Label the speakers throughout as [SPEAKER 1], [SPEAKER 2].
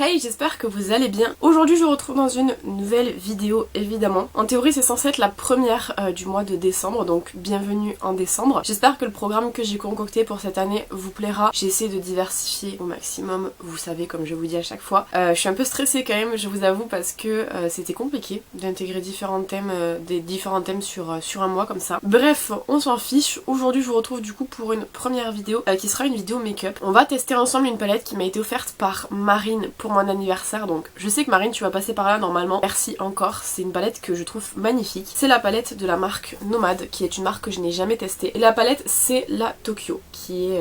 [SPEAKER 1] Hey, j'espère que vous allez bien. Aujourd'hui je vous retrouve dans une nouvelle vidéo évidemment. En théorie c'est censé être la première du mois de décembre, donc bienvenue en décembre. J'espère que le programme que j'ai concocté pour cette année vous plaira. J'ai essayé de diversifier au maximum, vous savez comme je vous dis à chaque fois. Je suis un peu stressée quand même, je vous avoue, parce que c'était compliqué d'intégrer différents thèmes, sur un mois comme ça. Bref, on s'en fiche. Aujourd'hui je vous retrouve du coup pour une première vidéo qui sera une vidéo make-up. On va tester ensemble une palette qui m'a été offerte par Marine pour mon anniversaire, donc je sais que Marine tu vas passer par là normalement, merci encore. C'est une palette que je trouve magnifique, c'est la palette de la marque Nomade qui est une marque que je n'ai jamais testée, et la palette c'est la Tokyo qui est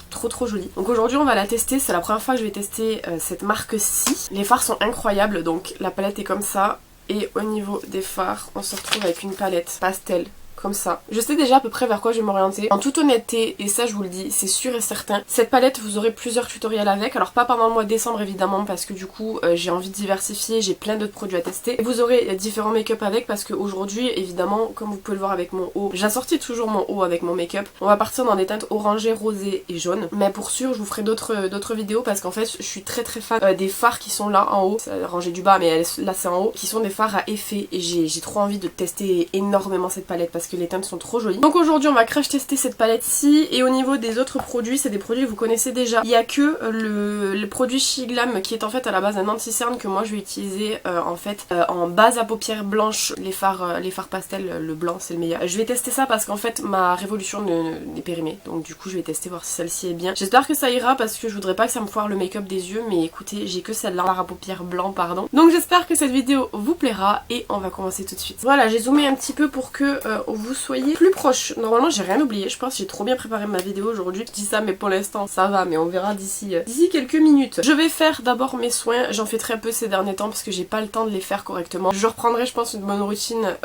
[SPEAKER 1] trop jolie. Donc aujourd'hui on va la tester, c'est la première fois que je vais tester cette marque-ci. Les fards sont incroyables, donc la palette est comme ça, et au niveau des fards on se retrouve avec une palette pastel comme ça. Je sais déjà à peu près vers quoi je vais m'orienter. En toute honnêteté, et ça je vous le dis, c'est sûr et certain, cette palette vous aurez plusieurs tutoriels avec. Alors pas pendant le mois de décembre évidemment, parce que du coup j'ai envie de diversifier, j'ai plein d'autres produits à tester. Et vous aurez différents make-up avec, parce qu'aujourd'hui évidemment, comme vous pouvez le voir avec mon haut, j'assortis toujours mon haut avec mon make-up. On va partir dans des teintes orangées, rosées et jaunes. Mais pour sûr je vous ferai d'autres vidéos, parce qu'en fait je suis très fan des fards qui sont là en haut. C'est rangée du bas mais là c'est en haut, qui sont des fards à effet. Et j'ai trop envie de tester énormément cette palette parce que les teintes sont trop jolies. Donc aujourd'hui on va crash tester cette palette-ci, et au niveau des autres produits, c'est des produits que vous connaissez déjà. Il y a que le produit Shiglam qui est en fait à la base un anti-cerne que moi je vais utiliser en base à paupières blanches. Les fards pastel, le blanc c'est le meilleur. Je vais tester ça parce qu'en fait ma révolution n'est périmée, donc du coup je vais tester voir si celle-ci est bien. J'espère que ça ira parce que je voudrais pas que ça me foire le make-up des yeux, mais écoutez, j'ai que celle-là, à paupières blanc pardon. Donc j'espère que cette vidéo vous plaira et on va commencer tout de suite. Voilà, j'ai zoomé un petit peu pour que vous soyez plus proche. Normalement j'ai rien oublié, je pense que j'ai trop bien préparé ma vidéo aujourd'hui. Je dis ça mais pour l'instant ça va, mais on verra d'ici quelques minutes. Je vais faire d'abord mes soins, j'en fais très peu ces derniers temps parce que j'ai pas le temps de les faire correctement. Je reprendrai je pense une bonne routine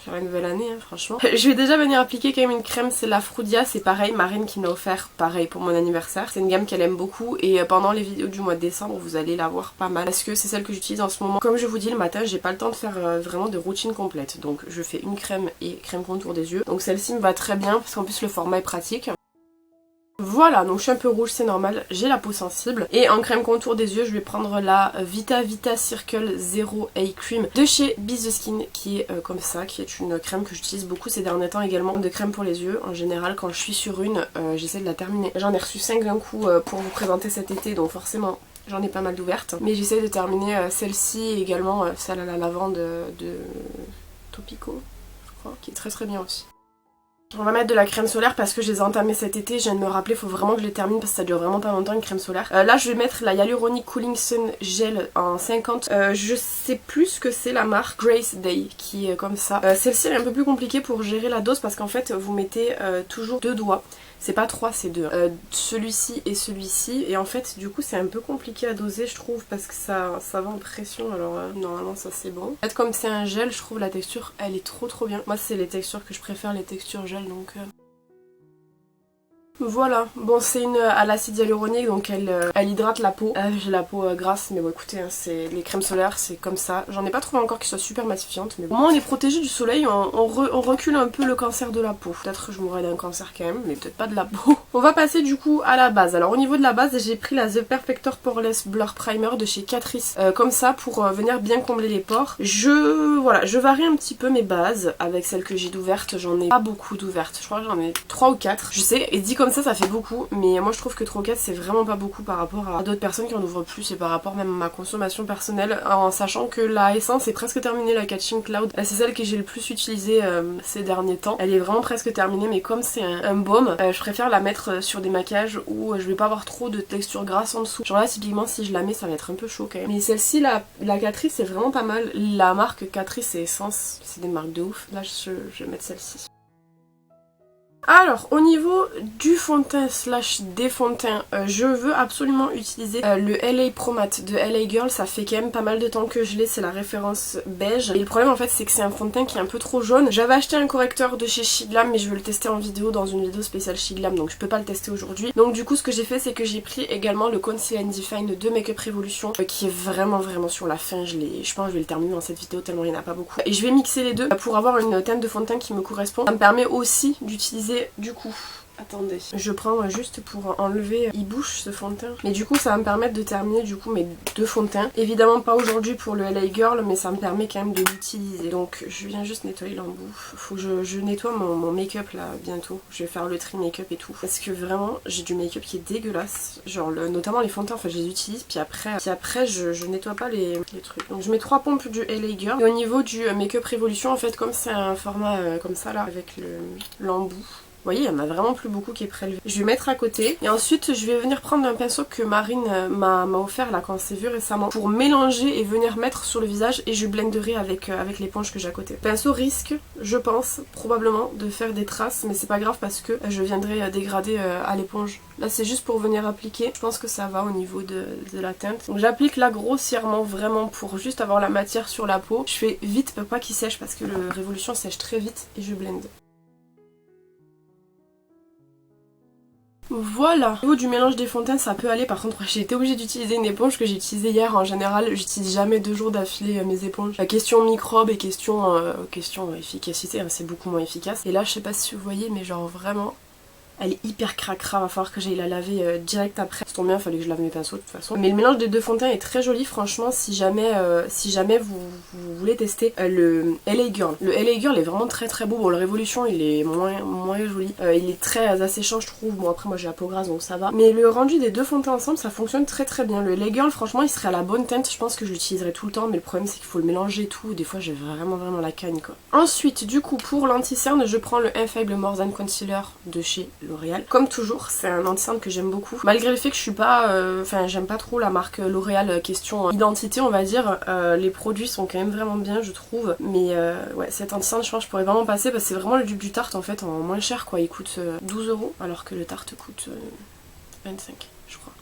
[SPEAKER 1] sur la nouvelle année franchement. Je vais déjà venir appliquer quand même une crème, c'est la Frudia, c'est pareil, Marine qui m'a offert pareil pour mon anniversaire. C'est une gamme qu'elle aime beaucoup, et pendant les vidéos du mois de décembre vous allez la voir pas mal parce que c'est celle que j'utilise en ce moment. Comme je vous dis, le matin j'ai pas le temps de faire vraiment de routine complète, donc je fais une crème et crème contour des yeux. Donc celle-ci me va très bien parce qu'en plus le format est pratique. Voilà, donc je suis un peu rouge, c'est normal, j'ai la peau sensible. Et en crème contour des yeux, je vais prendre la Vita Circle Zero Eye Cream de chez Be The Skin, qui est comme ça, qui est une crème que j'utilise beaucoup ces derniers temps également. De crème pour les yeux, en général quand je suis sur une, j'essaie de la terminer. J'en ai reçu 5 d'un coup pour vous présenter cet été, donc forcément j'en ai pas mal d'ouvertes. Mais j'essaie de terminer celle-ci et également celle à la lavande de Topico, je crois, qui est très bien aussi. On va mettre de la crème solaire parce que je les ai entamées cet été, je viens de me rappeler, faut vraiment que je les termine parce que ça dure vraiment pas longtemps une crème solaire. Là je vais mettre la Hyaluronic Cooling Sun Gel en 50, je sais plus ce que c'est la marque, Grace Day, qui est comme ça. Celle-ci elle est un peu plus compliquée pour gérer la dose parce qu'en fait vous mettez toujours 2 doigts. C'est pas 3, c'est 2. Celui-ci et celui-ci. Et en fait, du coup, c'est un peu compliqué à doser, je trouve, parce que ça va en pression. Alors, normalement, ça c'est bon. En fait, comme c'est un gel, je trouve la texture, elle est trop bien. Moi, c'est les textures que je préfère, les textures gel, donc... Voilà, bon c'est une à l'acide hyaluronique, donc elle hydrate la peau. J'ai la peau grasse, mais bon écoutez, c'est les crèmes solaires c'est comme ça. J'en ai pas trouvé encore qui soient super matifiantes, mais bon. Au moins on est protégé du soleil, on recule un peu le cancer de la peau. Peut-être que je mourrais d'un cancer quand même, mais peut-être pas de la peau. On va passer du coup à la base. Alors au niveau de la base, j'ai pris la The Perfector Poreless Blur Primer de chez Catrice, comme ça pour venir bien combler les pores. Je varie un petit peu mes bases avec celles que j'ai d'ouvertes. J'en ai pas beaucoup d'ouvertes, je crois que j'en ai 3 ou 4. Je sais, et dit comme ça fait beaucoup, mais moi je trouve que 3 ou 4 c'est vraiment pas beaucoup par rapport à d'autres personnes qui en ouvrent plus, et par rapport même à ma consommation personnelle, en sachant que la Essence est presque terminée, la Catching Cloud. C'est celle que j'ai le plus utilisée ces derniers temps. Elle est vraiment presque terminée, mais comme c'est un baume, je préfère la mettre sur des maquillages où je vais pas avoir trop de texture grasse en dessous. Genre là typiquement si je la mets ça va être un peu chaud quand même. Mais celle-ci, la Catrice, c'est vraiment pas mal. La marque Catrice et Essence, c'est des marques de ouf. Là je vais mettre celle-ci. Alors au niveau du fond de teint slash des fonds de teint, je veux absolument utiliser le LA Pro Matte de LA Girl. Ça fait quand même pas mal de temps que je l'ai, c'est la référence beige. Et le problème en fait c'est que c'est un fond de teint qui est un peu trop jaune. J'avais acheté un correcteur de chez Shiglam, mais je veux le tester en vidéo dans une vidéo spéciale Shiglam, donc je peux pas le tester aujourd'hui. Donc du coup ce que j'ai fait c'est que j'ai pris également le Conceal and Define de Makeup Revolution, qui est vraiment sur la fin. Je pense que je vais le terminer dans cette vidéo tellement il n'y en a pas beaucoup. Et je vais mixer les deux pour avoir une teinte de fond de teint qui me correspond. Ça me permet aussi d'utiliser du coup Attendez, je prends juste pour enlever, il bouge ce fond de teint. Mais du coup ça va me permettre de terminer du coup mes 2 fonds de teint. Évidemment pas aujourd'hui pour le LA Girl, mais ça me permet quand même de l'utiliser. Donc je viens juste nettoyer l'embout. Faut que je nettoie mon make-up là bientôt. Je vais faire le tri make-up et tout. Parce que vraiment j'ai du make-up qui est dégueulasse. Genre notamment les fonds de teint, enfin je les utilise. Puis après je nettoie pas les trucs. Donc je mets 3 pompes du LA Girl. Et au niveau du make-up Révolution, en fait comme c'est un format comme ça là, avec l'embout. Vous voyez, il y en a vraiment plus beaucoup qui est prélevé. Je vais mettre à côté. Et ensuite, je vais venir prendre un pinceau que Marine m'a offert là quand on s'est vu récemment. Pour mélanger et venir mettre sur le visage. Et je blenderai avec l'éponge que j'ai à côté. Le pinceau risque, je pense, probablement de faire des traces. Mais c'est pas grave parce que je viendrai dégrader à l'éponge. Là, c'est juste pour venir appliquer. Je pense que ça va au niveau de la teinte. Donc j'applique là grossièrement vraiment pour juste avoir la matière sur la peau. Je fais vite pour pas qu'il sèche parce que le Révolution sèche très vite. Et je blende. Voilà, au niveau du mélange des fonds de teint ça peut aller, par contre j'ai été obligée d'utiliser une éponge que j'ai utilisée hier. En général j'utilise jamais 2 jours d'affilée mes éponges. La question microbe et question efficacité, hein, c'est beaucoup moins efficace. Et là je sais pas si vous voyez mais genre vraiment elle est hyper cracra, va falloir que j'aille la laver direct après. Ça tombe bien, il fallait que je lave mes pinceaux de toute façon. Mais le mélange des 2 fonds de teint est très joli, franchement, si jamais vous voulez tester le LA Girl. Le LA Girl est vraiment très très beau. Bon, le Révolution il est moins joli. Il est très asséchant je trouve. Bon après moi j'ai la peau grasse donc ça va. Mais le rendu des 2 fonds de teint ensemble ça fonctionne très très bien. Le LA Girl franchement il serait à la bonne teinte. Je pense que je l'utiliserai tout le temps. Mais le problème c'est qu'il faut le mélanger et tout. Des fois j'ai vraiment la cagne quoi. Ensuite du coup pour l'anti-cerne je prends le Infallible More Than Concealer de chez L'Oréal. Comme toujours, c'est un anti-cerne que j'aime beaucoup. Malgré le fait que je suis pas... Enfin, j'aime pas trop la marque L'Oréal question identité, on va dire. Les produits sont quand même vraiment bien, je trouve. Mais ouais, cet anti-cerne, je pense que je pourrais vraiment passer parce que c'est vraiment le dupe du Tarte en fait, en moins cher quoi. Il coûte 12 € alors que le Tarte coûte 25, je crois.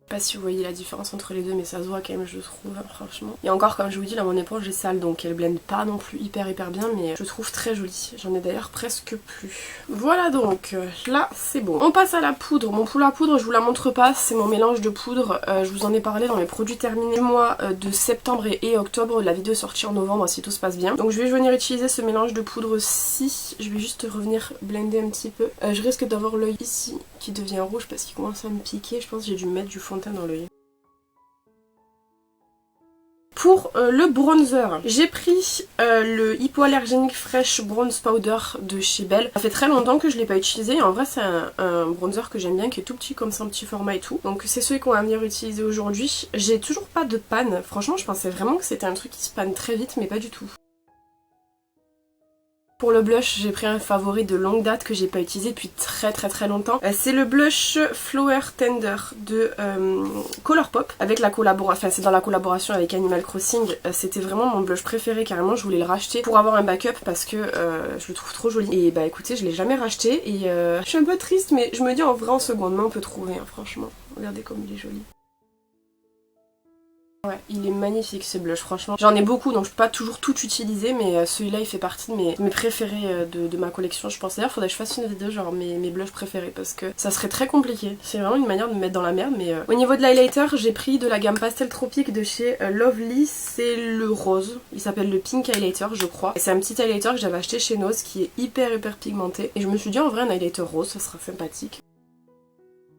[SPEAKER 1] Je sais pas si vous voyez la différence entre les deux mais ça se voit quand même je trouve franchement. Et encore comme je vous dis là mon éponge est sale donc elle blende pas non plus hyper bien mais je trouve très jolie. J'en ai d'ailleurs presque plus. Voilà donc là c'est bon. On passe à la poudre. Mon poule à poudre je vous la montre pas, c'est mon mélange de poudre. Je vous en ai parlé dans mes produits terminés du mois de septembre et octobre. La vidéo est sortie en novembre si tout se passe bien. Donc je vais venir utiliser ce mélange de poudre-ci. Je vais juste revenir blender un petit peu. Je risque d'avoir l'œil ici qui devient rouge parce qu'il commence à me piquer. Je pense que j'ai dû mettre du fond de teint dans l'œil. Pour le bronzer, j'ai pris le Hypoallergenic Fresh Bronze Powder de chez Belle. Ça fait très longtemps que je ne l'ai pas utilisé. En vrai c'est un bronzer que j'aime bien, qui est tout petit comme ça, un petit format et tout. Donc c'est celui qu'on va venir utiliser aujourd'hui. J'ai toujours pas de panne. Franchement je pensais vraiment que c'était un truc qui se panne très vite mais pas du tout. Pour le blush, j'ai pris un favori de longue date que j'ai pas utilisé depuis très longtemps. C'est le blush Flower Tender de Colourpop avec la collaboration, enfin c'est dans la collaboration avec Animal Crossing. C'était vraiment mon blush préféré carrément, je voulais le racheter pour avoir un backup parce que je le trouve trop joli. Et bah écoutez, je l'ai jamais racheté et je suis un peu triste mais je me dis en vrai en seconde main on peut trouver hein, franchement. Regardez comme il est joli. Ouais, il est magnifique ce blush franchement. J'en ai beaucoup donc je peux pas toujours tout utiliser mais celui-là il fait partie de mes préférés de ma collection je pense. D'ailleurs faudrait que je fasse une vidéo genre mes blushs préférés parce que ça serait très compliqué. C'est vraiment une manière de me mettre dans la merde mais... Au niveau de l'highlighter j'ai pris de la gamme Pastel Tropique de chez Lovely. C'est le rose. Il s'appelle le Pink Highlighter je crois. C'est un petit highlighter que j'avais acheté chez Nose qui est hyper pigmenté. Et je me suis dit en vrai un highlighter rose ça sera sympathique.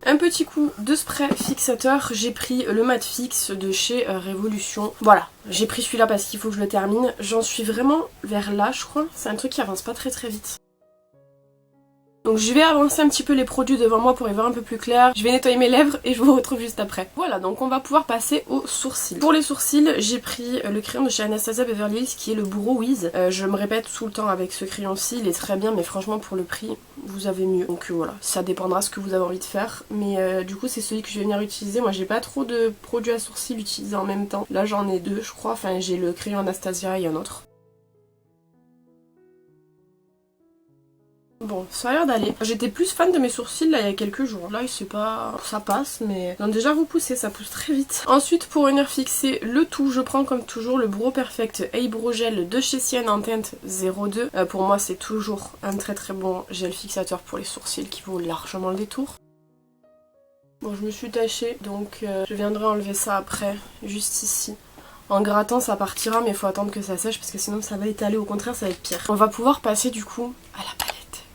[SPEAKER 1] Un petit coup de spray fixateur, j'ai pris le mat fix de chez Révolution. Voilà, j'ai pris celui-là parce qu'il faut que je le termine. J'en suis vraiment vers là je crois, c'est un truc qui avance pas très vite. Donc je vais avancer un petit peu les produits devant moi pour y voir un peu plus clair. Je vais nettoyer mes lèvres et je vous retrouve juste après. Voilà, donc on va pouvoir passer aux sourcils. Pour les sourcils, j'ai pris le crayon de chez Anastasia Beverly Hills qui est le Brow Wiz. Je me répète tout le temps avec ce crayon-ci, il est très bien mais franchement pour le prix, vous avez mieux. Donc voilà, ça dépendra ce que vous avez envie de faire. Mais du coup c'est celui que je vais venir utiliser. Moi j'ai pas trop de produits à sourcils utilisés en même temps. Là j'en ai 2 je crois, enfin j'ai le crayon Anastasia et un autre. Bon, ça a l'air d'aller. J'étais plus fan de mes sourcils là il y a quelques jours. Là, c'est pas... ça passe, mais... Non, déjà vous poussez, ça pousse très vite. Ensuite, pour venir fixer le tout, je prends comme toujours le Brow Perfect Eyebrow Gel de chez Sienne en teinte 02. Pour moi, c'est toujours un très bon gel fixateur pour les sourcils qui vaut largement le détour. Bon, je me suis tachée, donc je viendrai enlever ça après, juste ici. En grattant ça partira mais il faut attendre que ça sèche parce que sinon ça va étaler, au contraire ça va être pire. On va pouvoir passer du coup à la palette.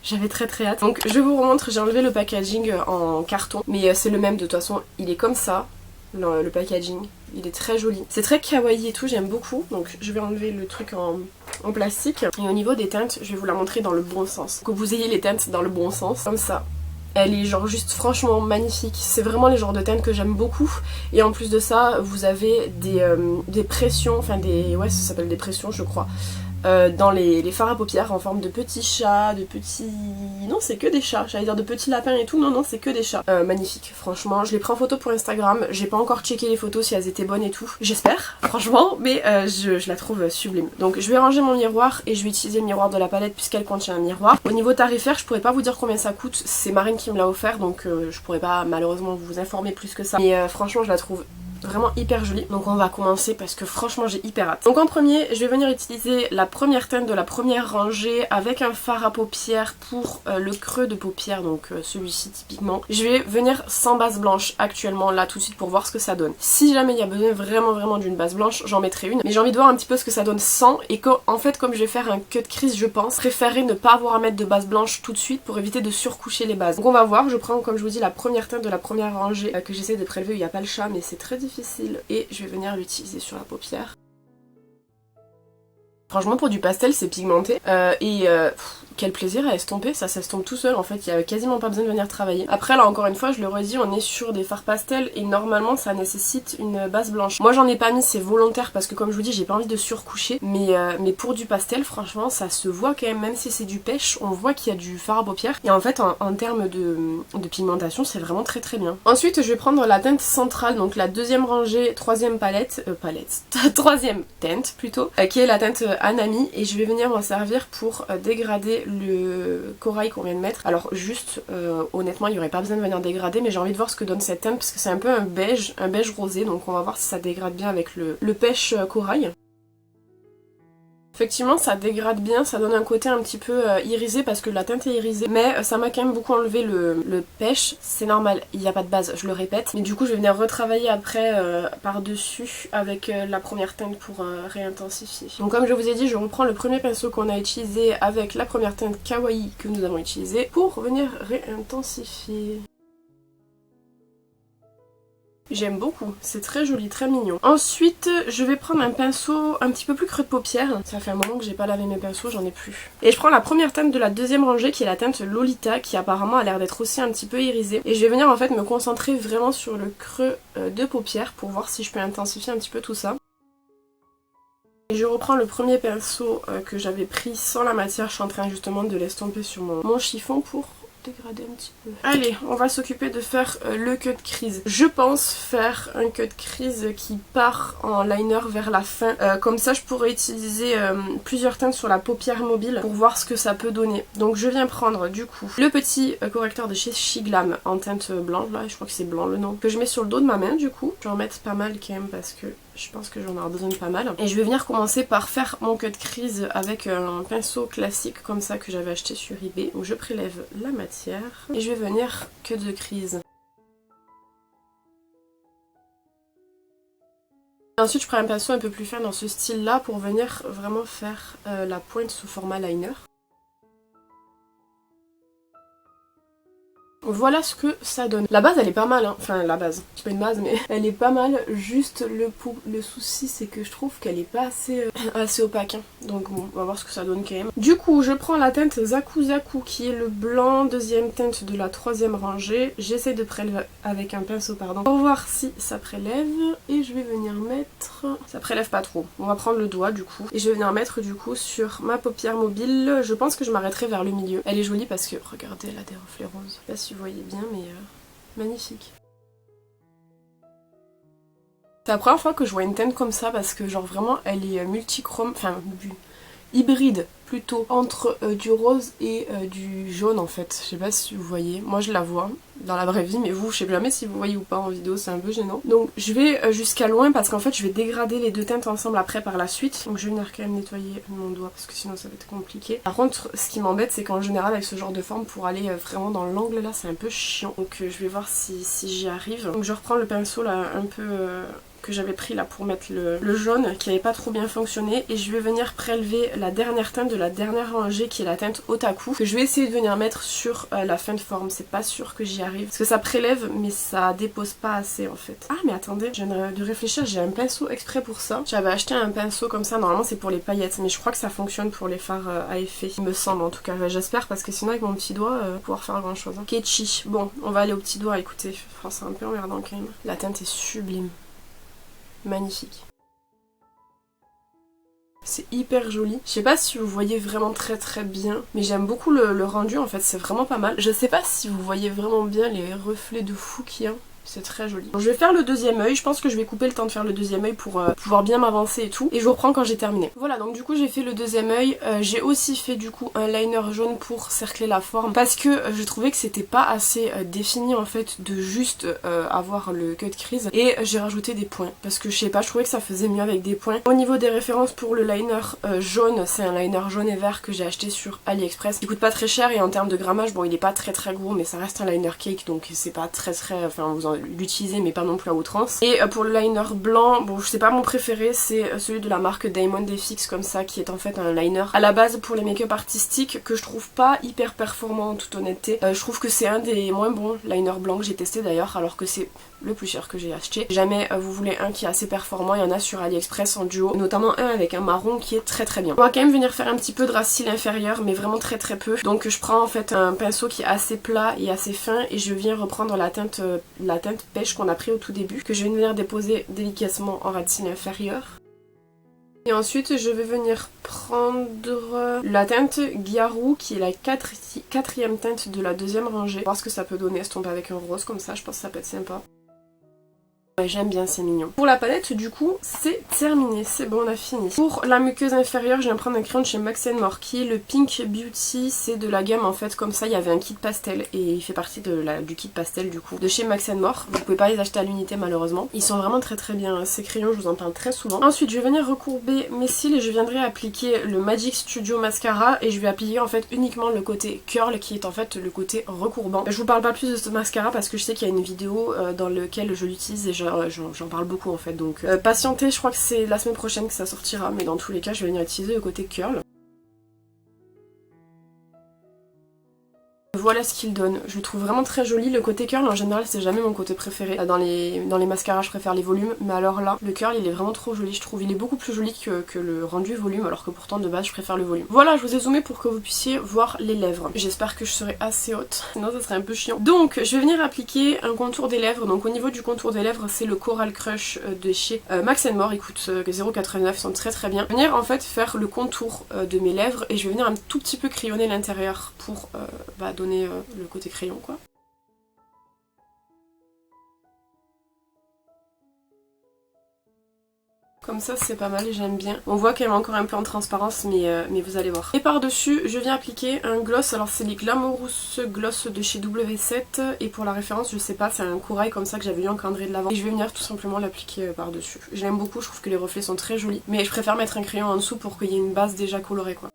[SPEAKER 1] j'avais très hâte. Donc je vous remontre, j'ai enlevé le packaging en carton, mais c'est le même de toute façon, il est comme ça, le packaging. Il est très joli. C'est très kawaii et tout, j'aime beaucoup. Donc je vais enlever le truc en plastique. Et au niveau des teintes, je vais vous la montrer dans le bon sens. Que vous ayez les teintes dans le bon sens, comme ça. Elle est genre juste franchement magnifique. C'est vraiment les genres de teintes que j'aime beaucoup. Et en plus de ça, vous avez des pressions, enfin des... ouais, ça s'appelle des pressions je crois. Dans les fards à paupières en forme de petits chats, de petits... Non, c'est que des chats, j'allais dire de petits lapins et tout, non, c'est que des chats. Magnifique, franchement, je les prends en photo pour Instagram, j'ai pas encore checké les photos si elles étaient bonnes et tout, j'espère, franchement, mais je la trouve sublime. Donc je vais ranger mon miroir et je vais utiliser le miroir de la palette puisqu'elle contient un miroir. Au niveau tarifaire, je pourrais pas vous dire combien ça coûte, c'est Marine qui me l'a offert, donc je pourrais pas malheureusement vous informer plus que ça. Mais franchement, je la trouve vraiment hyper jolie. Donc on va commencer parce que franchement j'ai hyper hâte. Donc en premier je vais venir utiliser la première teinte de la première rangée avec un fard à paupières pour le creux de paupières, donc celui-ci typiquement. Je vais venir sans base blanche actuellement là tout de suite pour voir ce que ça donne. Si jamais il y a besoin vraiment d'une base blanche, j'en mettrai une, mais j'ai envie de voir un petit peu ce que ça donne sans, et qu'en fait comme je vais faire un cut crease je pense, préférer ne pas avoir à mettre de base blanche tout de suite pour éviter de surcoucher les bases. Donc on va voir, je prends comme je vous dis la première teinte de la première rangée que j'essaie de prélever, il n'y a pas le chat mais c'est très difficile et je vais venir l'utiliser sur la paupière. Franchement pour du pastel c'est pigmenté quel plaisir à estomper, ça s'estompe tout seul en fait, il n'y a quasiment pas besoin de venir travailler. Après là encore une fois je le redis, on est sur des fards pastels et normalement ça nécessite une base blanche. Moi j'en ai pas mis, c'est volontaire parce que comme je vous dis j'ai pas envie de surcoucher, mais pour du pastel franchement ça se voit quand même si c'est du pêche, on voit qu'il y a du fard à paupières et en fait en termes de pigmentation c'est vraiment très bien. Ensuite je vais prendre la teinte centrale, donc la deuxième rangée, troisième troisième teinte plutôt, qui est la teinte Anami et je vais venir m'en servir pour dégrader le corail qu'on vient de mettre. Alors juste honnêtement il n'y aurait pas besoin de venir dégrader, mais j'ai envie de voir ce que donne cette teinte parce que c'est un peu un beige rosé, donc on va voir si ça dégrade bien avec le pêche corail. Effectivement ça dégrade bien, ça donne un côté un petit peu irisé parce que la teinte est irisée, mais ça m'a quand même beaucoup enlevé le pêche, c'est normal, il n'y a pas de base, je le répète, mais du coup je vais venir retravailler après par dessus avec la première teinte pour réintensifier. Donc comme je vous ai dit, je reprends le premier pinceau qu'on a utilisé avec la première teinte kawaii que nous avons utilisée pour venir réintensifier. J'aime beaucoup, c'est très joli, très mignon. Ensuite, je vais prendre un pinceau un petit peu plus creux de paupières. Ça fait un moment que j'ai pas lavé mes pinceaux, j'en ai plus. Et je prends la première teinte de la deuxième rangée qui est la teinte Lolita, qui apparemment a l'air d'être aussi un petit peu irisée. Et je vais venir en fait me concentrer vraiment sur le creux de paupières pour voir si je peux intensifier un petit peu tout ça. Et je reprends le premier pinceau que j'avais pris sans la matière, je suis en train justement de l'estomper sur mon chiffon pour dégrader un petit peu. Allez, on va s'occuper de faire le cut crease. Je pense faire un cut crease qui part en liner vers la fin. Comme ça, je pourrais utiliser plusieurs teintes sur la paupière mobile pour voir ce que ça peut donner. Donc je viens prendre du coup le petit correcteur de chez Shiglam en teinte blanche, là je crois que c'est blanc le nom, que je mets sur le dos de ma main du coup. Je vais en mettre pas mal quand même parce que je pense que j'en aurai besoin de pas mal. Et je vais venir commencer par faire mon cut crease avec un pinceau classique comme ça que j'avais acheté sur eBay, où je prélève la matière et je vais venir cut de crease. Ensuite je prends un pinceau un peu plus fin dans ce style là pour venir vraiment faire la pointe sous format liner. Voilà ce que ça donne. La base elle est pas mal, hein. Enfin la base, c'est pas une base mais elle est pas mal, juste le souci c'est que je trouve qu'elle est pas assez opaque, hein. Donc bon, on va voir ce que ça donne quand même. Du coup je prends la teinte Zaku Zaku qui est le blanc, deuxième teinte de la troisième rangée. J'essaie de prélever avec un pinceau pardon pour voir si ça prélève et je vais venir mettre... Ça prélève pas trop, on va prendre le doigt du coup et je vais venir mettre du coup sur ma paupière mobile. Je pense que je m'arrêterai vers le milieu. Elle est jolie parce que regardez elle a des reflets roses. Je sais pas si vous voyez bien mais magnifique. C'est la première fois que je vois une teinte comme ça parce que genre vraiment elle est multichrome, enfin hybride plutôt, entre du rose et du jaune en fait. Je sais pas si vous voyez, moi je la vois dans la vraie vie mais vous je sais jamais si vous voyez ou pas en vidéo, c'est un peu gênant. Donc je vais jusqu'à loin parce qu'en fait je vais dégrader les deux teintes ensemble après par la suite. Donc je vais venir quand même nettoyer mon doigt parce que sinon ça va être compliqué. Par contre ce qui m'embête c'est qu'en général avec ce genre de forme pour aller vraiment dans l'angle là c'est un peu chiant. Donc je vais voir si j'y arrive. Donc je reprends le pinceau là un peu que j'avais pris là pour mettre le jaune qui avait pas trop bien fonctionné et je vais venir prélever la dernière teinte de la dernière rangée qui est la teinte Otaku que je vais essayer de venir mettre sur la fin de forme. C'est pas sûr que j'y arrive parce que ça prélève mais ça dépose pas assez en fait. Ah mais attendez, je viens de réfléchir, j'ai un pinceau exprès pour ça. J'avais acheté un pinceau comme ça, normalement c'est pour les paillettes mais je crois que ça fonctionne pour les fards à effet. Il me semble en tout cas, j'espère parce que sinon avec mon petit doigt pouvoir faire grand chose. Ketchi, bon on va aller au petit doigt, écoutez, c'est un peu emmerdant quand même. La teinte est sublime. Magnifique. C'est hyper joli. Je sais pas si vous voyez vraiment très bien, mais j'aime beaucoup le rendu en fait, c'est vraiment pas mal. Je sais pas si vous voyez vraiment bien les reflets de fou qu'il y a. C'est très joli. Bon, je vais faire le deuxième œil. Je pense que je vais couper le temps de faire le deuxième œil pour pouvoir bien m'avancer et tout. Et je vous reprends quand j'ai terminé. Voilà, donc du coup j'ai fait le deuxième œil. J'ai aussi fait du coup un liner jaune pour cercler la forme. Parce que je trouvais que c'était pas assez défini en fait de juste avoir le cut crease. Et j'ai rajouté des points. Parce que je sais pas, je trouvais que ça faisait mieux avec des points. Au niveau des références pour le liner jaune, c'est un liner jaune et vert que j'ai acheté sur AliExpress. Il coûte pas très cher et en termes de grammage, bon il est pas très gros mais ça reste un liner cake donc c'est pas très enfin vous en l'utiliser mais pas non plus à outrance. Et pour le liner blanc, bon je sais pas mon préféré, c'est celui de la marque Diamond FX comme ça qui est en fait un liner à la base pour les make-up artistiques que je trouve pas hyper performant en toute honnêteté. Je trouve que c'est un des moins bons liners blancs que j'ai testé d'ailleurs alors que c'est le plus cher que j'ai acheté. Si jamais vous voulez un qui est assez performant, il y en a sur AliExpress en duo, notamment un avec un marron qui est très bien. On va quand même venir faire un petit peu de ras cils inférieur mais vraiment très peu. Donc je prends en fait un pinceau qui est assez plat et assez fin et je viens reprendre la teinte pêche qu'on a pris au tout début que je vais venir déposer délicatement en ras de cils inférieur. Et ensuite je vais venir prendre la teinte Gyaru qui est la quatrième teinte de la deuxième rangée. Voir ce que ça peut donner estomper avec un rose comme ça, je pense que ça peut être sympa. Ouais, j'aime bien, c'est mignon. Pour la palette, du coup, c'est terminé, c'est bon, on a fini. Pour la muqueuse inférieure, je viens prendre un crayon de chez Max & More qui est le Pink Beauty. C'est de la gamme en fait, comme ça, il y avait un kit pastel et il fait partie du kit pastel du coup de chez Max & More. Vous pouvez pas les acheter à l'unité malheureusement. Ils sont vraiment très bien, ces crayons, je vous en parle très souvent. Ensuite, je vais venir recourber mes cils et je viendrai appliquer le Magic Studio Mascara et je vais appliquer en fait uniquement le côté curl qui est en fait le côté recourbant. Je vous parle pas plus de ce mascara parce que je sais qu'il y a une vidéo dans laquelle je l'utilise et j'en parle beaucoup en fait, donc patientez, je crois que c'est la semaine prochaine que ça sortira, mais dans tous les cas je vais venir utiliser le côté curl. Voilà ce qu'il donne, je le trouve vraiment très joli. Le côté curl en général c'est jamais mon côté préféré. Dans les mascaras je préfère les volumes, mais alors là le curl il est vraiment trop joli je trouve. Il est beaucoup plus joli que le rendu volume alors que pourtant de base je préfère le volume. Voilà, je vous ai zoomé pour que vous puissiez voir les lèvres. J'espère que je serai assez haute, sinon ça serait un peu chiant. Donc je vais venir appliquer un contour des lèvres. Donc au niveau du contour des lèvres c'est le Coral Crush de chez Max & More. Il coûte 0,89, ils sont très bien. Je vais venir en fait faire le contour de mes lèvres et je vais venir un tout petit peu crayonner l'intérieur pour donner le côté crayon quoi. Comme ça c'est pas mal et j'aime bien. On voit qu'elle est encore un peu en transparence mais vous allez voir. Et par dessus je viens appliquer un gloss. Alors c'est les Glamorous Gloss de chez W7 et pour la référence je sais pas, c'est un corail comme ça que j'avais eu en calendrier de l'Avent. Et je vais venir tout simplement l'appliquer par dessus. Je l'aime beaucoup, je trouve que les reflets sont très jolis. Mais je préfère mettre un crayon en dessous pour qu'il y ait une base déjà colorée quoi.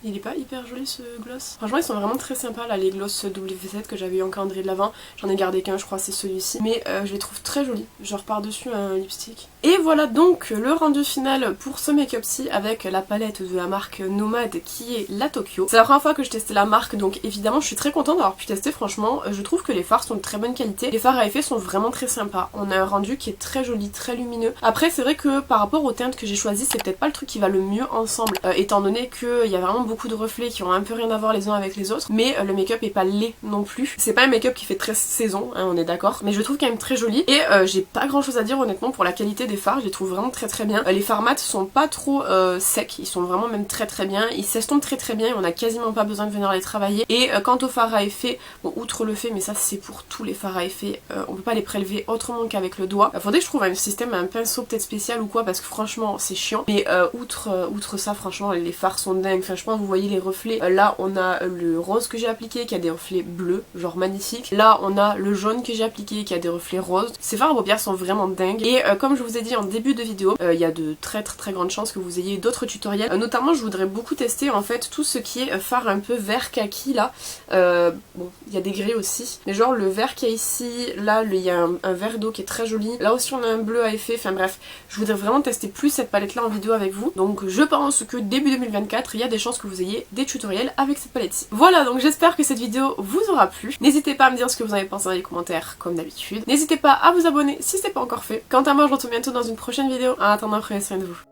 [SPEAKER 1] Il est pas hyper joli ce gloss. Franchement ils sont vraiment très sympas là les gloss W7 que j'avais eu en calendrier de l'Avent. J'en ai gardé qu'un je crois, c'est celui-ci. Mais je les trouve très jolis. Je repars dessus un lipstick. Et voilà donc le rendu final pour ce make-up-ci avec la palette de la marque Nomade qui est la Tokyo. C'est la première fois que je testais la marque donc évidemment je suis très contente d'avoir pu tester franchement. Je trouve que les fards sont de très bonne qualité. Les fards à effet sont vraiment très sympas. On a un rendu qui est très joli, très lumineux. Après c'est vrai que par rapport aux teintes que j'ai choisies c'est peut-être pas le truc qui va le mieux ensemble étant donné qu'il y a vraiment beaucoup de reflets qui ont un peu rien à voir les uns avec les autres. Mais le make-up est pas laid non plus. C'est pas un make-up qui fait très saison, hein, on est d'accord. Mais je le trouve quand même très joli. Et j'ai pas grand chose à dire honnêtement pour la qualité des fards, je les trouve vraiment très bien. Les fards mat sont pas trop secs, ils sont vraiment même très bien. Ils s'estompent très bien et on a quasiment pas besoin de venir les travailler. Et quant aux fards à effet, bon outre le fait, mais ça c'est pour tous les fards à effet, on peut pas les prélever autrement qu'avec le doigt. Faudrait que je trouve un système, un pinceau peut-être spécial ou quoi parce que franchement c'est chiant. Mais outre ça franchement les fards sont dingues. Enfin je pense vous voyez les reflets, là on a le rose que j'ai appliqué qui a des reflets bleus, genre magnifique. Là on a le jaune que j'ai appliqué qui a des reflets roses. Ces fards à paupières sont vraiment dingues. Et comme je vous ai dit en début de vidéo, il y a de très grandes chances que vous ayez d'autres tutoriels. Notamment je voudrais beaucoup tester en fait tout ce qui est fard un peu vert kaki là. Bon, il y a des gris aussi. Mais genre le vert qu'il y a ici, là il y a un vert d'eau qui est très joli. Là aussi on a un bleu à effet, enfin bref. Je voudrais vraiment tester plus cette palette là en vidéo avec vous. Donc je pense que début 2024, il y a des chances que vous ayez des tutoriels avec cette palette-ci. Voilà, donc j'espère que cette vidéo vous aura plu. N'hésitez pas à me dire ce que vous en avez pensé dans les commentaires comme d'habitude. N'hésitez pas à vous abonner si ce n'est pas encore fait. Quant à moi, je vous retrouve bientôt dans une prochaine vidéo. En attendant, prenez soin de vous.